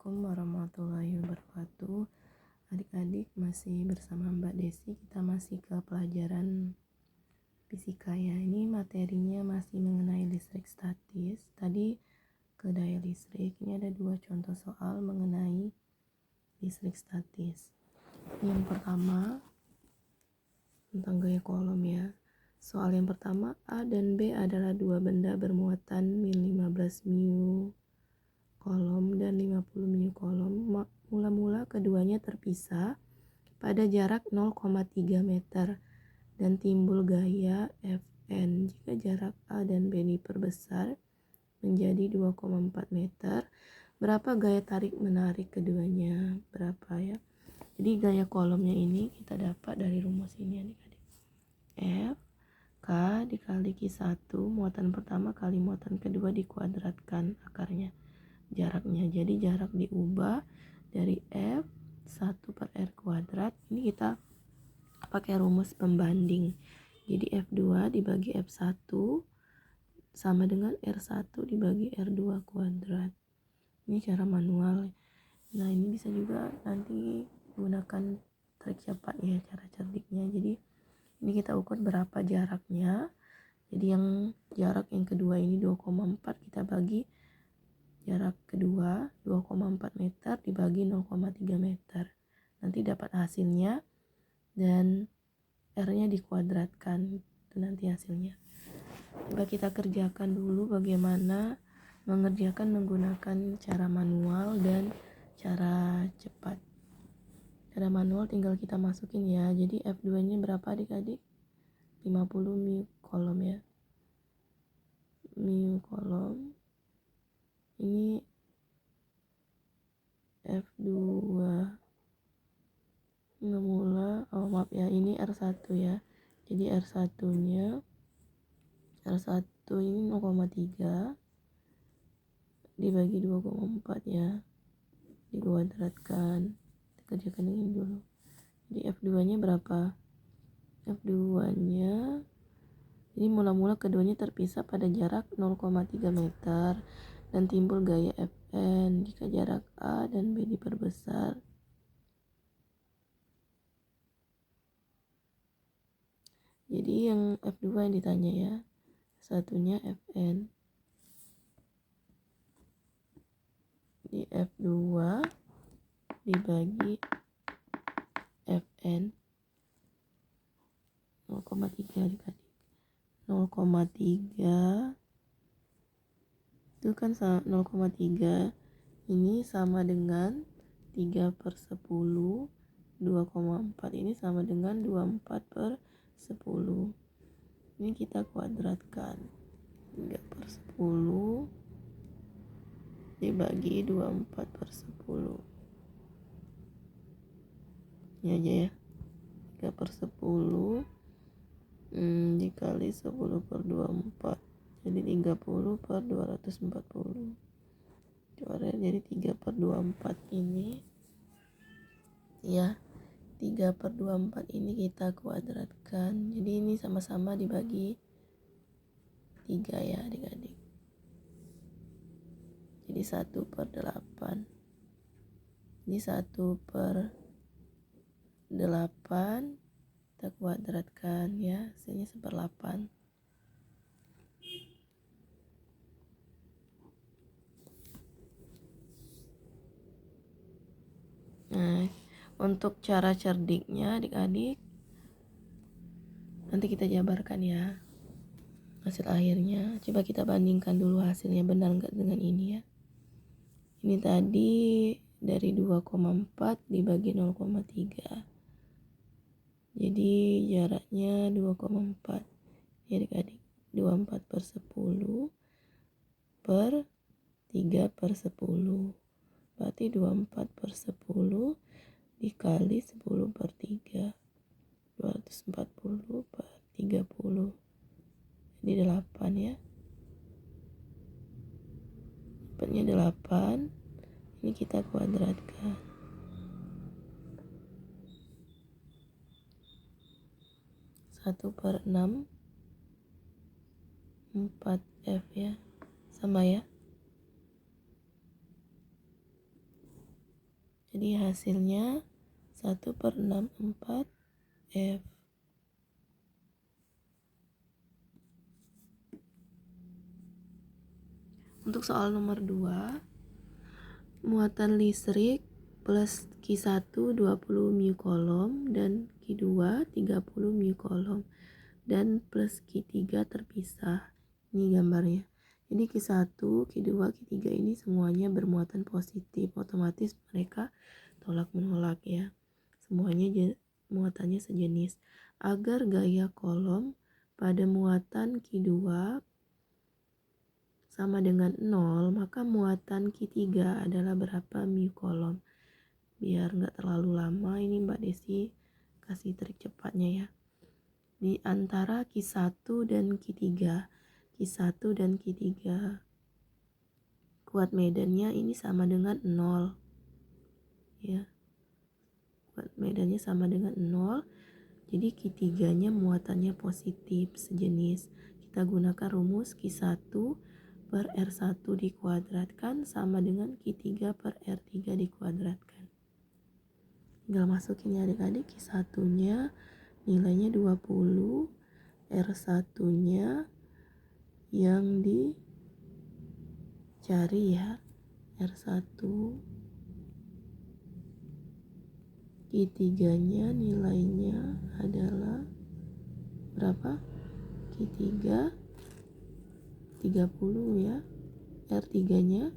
Assalamualaikum warahmatullahi wabarakatuh. Adik-adik, masih bersama Mbak Desi. Kita masih ke pelajaran fisika ya. Ini materinya masih mengenai listrik statis. Tadi ke daya listrik. Ini ada 2 contoh soal mengenai listrik statis. Yang pertama tentang gaya kolom ya. Soal yang pertama, A dan B adalah 2 benda bermuatan min 15 mu kolom dan 50 mu kolom. Mula-mula keduanya terpisah pada jarak 0,3 meter dan timbul gaya Fn jika jarak A dan B diperbesar menjadi 2,4 meter. Berapa gaya tarik menarik keduanya? Berapa ya? Jadi gaya kolomnya ini kita dapat dari rumus ini adik-adik. F K dikali Q1 muatan pertama kali muatan kedua dikuadratkan akarnya jaraknya. Jadi jarak diubah dari F1 per R kuadrat. Ini kita pakai rumus pembanding. Jadi F2 dibagi F1 sama dengan R1 dibagi R2 kuadrat. Ini cara manual. Nah, ini bisa juga nanti gunakan trik cepat ya, cara cerdiknya. Jadi ini kita ukur berapa jaraknya. Jadi yang jarak yang kedua ini 2,4 kita bagi jarak kedua 2,4 meter dibagi 0,3 meter. Nanti dapat hasilnya dan R-nya dikuadratkan. Itu nanti hasilnya. Coba kita kerjakan dulu bagaimana mengerjakan menggunakan cara manual dan cara cepat. Cara manual tinggal kita masukin ya. Jadi F2-nya berapa adik-adik? 50 mu kolom ya. Mu kolom. Ini F2 mula, ini R1 ya. Jadi R1 ini 0,3 dibagi 2,4 ya, dikuadratkan. Kita kerjakan ini dulu. Jadi F2-nya berapa? F2-nya ini mula-mula keduanya terpisah pada jarak 0,3 meter dan timbul gaya Fn jika jarak A dan B diperbesar. Jadi yang F2 yang ditanya ya, satunya Fn. Di F2 dibagi Fn 0,3 adik-adik. 0,3 itu kan 0,3 ini sama dengan 3/10. 2,4 ini sama dengan 24/10. Ini kita kuadratkan. 3/10 dibagi 24/10. Ini aja ya. 3/10 dikali 10/24. Jadi 30/240. Jadi 3/24 ini ya. 3/24 ini kita kuadratkan. Jadi ini sama-sama dibagi 3 ya adik-adik. Jadi 1/8. Ini 1/8 kita kuadratkan ya, hasilnya 1/8. Nah, untuk cara cerdiknya adik-adik nanti kita jabarkan ya hasil akhirnya. Coba kita bandingkan dulu hasilnya benar nggak dengan ini ya. Ini tadi dari 2,4 dibagi 0,3. Jadi jaraknya 2,4 ya adik-adik. 24/10 per 3/10. Berarti 24/10 dikali 10/3. 240/30. Jadi 8 ya. Dapatnya 8. Ini kita kuadratkan. 1/6 4F ya. Sama ya. Jadi hasilnya 1/64 F. Untuk soal nomor 2, muatan listrik plus Q1 20 μ kolom dan Q2 30 μ kolom dan plus Q3 terpisah. Ini gambarnya. Jadi Q1, Q2, Q3 ini semuanya bermuatan positif, otomatis mereka tolak menolak ya. Semuanya muatannya sejenis. Agar gaya kolom pada muatan Q2 sama dengan 0, maka muatan Q3 adalah berapa μ kolom. Biar nggak terlalu lama, ini Mbak Desi kasih trik cepatnya ya. Di antara Q1 dan Q3, Q1 dan Q3 kuat medannya ini sama dengan 0 ya. Kuat medannya sama dengan 0. Jadi Q3 nya muatannya positif sejenis. Kita gunakan rumus Q1 per R1 dikuadratkan sama dengan Q3 per R3 dikuadratkan. Tinggal masukin ya adik-adik. Q1 nya nilainya 20, R1 nya yang dicari ya, R1, Q3 nya nilainya adalah berapa? Q3 30 ya, R3 nya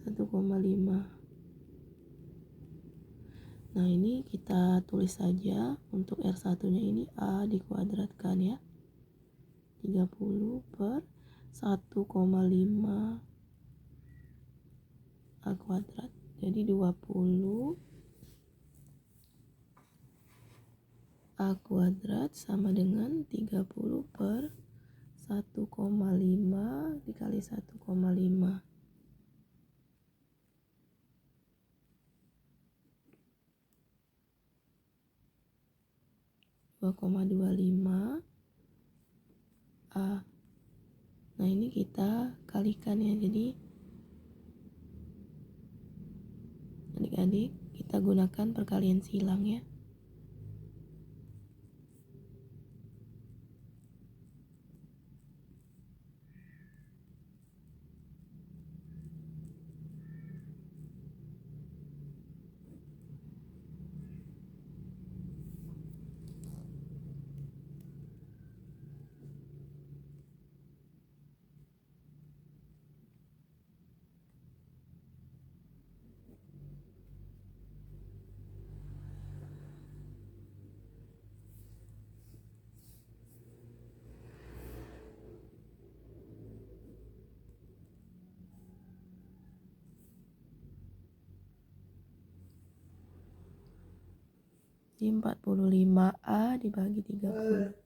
1,5. Nah ini kita tulis saja untuk R1 nya ini A dikuadratkan ya, 30 per 1,5 A kuadrat, jadi 20 A kuadrat sama dengan 30 per 1,5 dikali 1,5. 2,25 A. Nah ini kita kalikan ya, jadi adik-adik kita gunakan perkalian silang ya. Jadi 45A dibagi 30.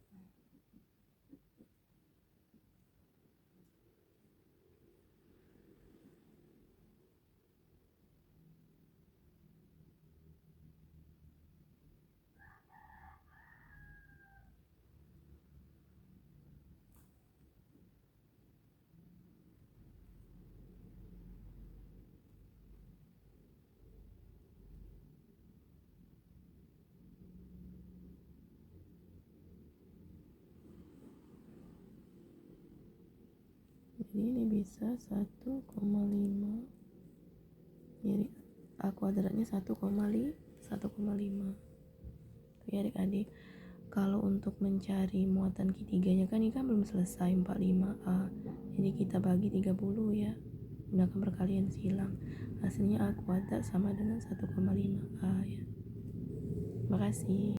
Jadi ini bisa 1,5. Jadi A kuadratnya 1,5. Ya adik-adik, kalau untuk mencari muatan Q3 nya kan ini kan belum selesai 45A. Jadi kita bagi 30 ya, gunakan perkalian silang. Hasilnya A kuadrat sama dengan 1,5A ya. Terima kasih.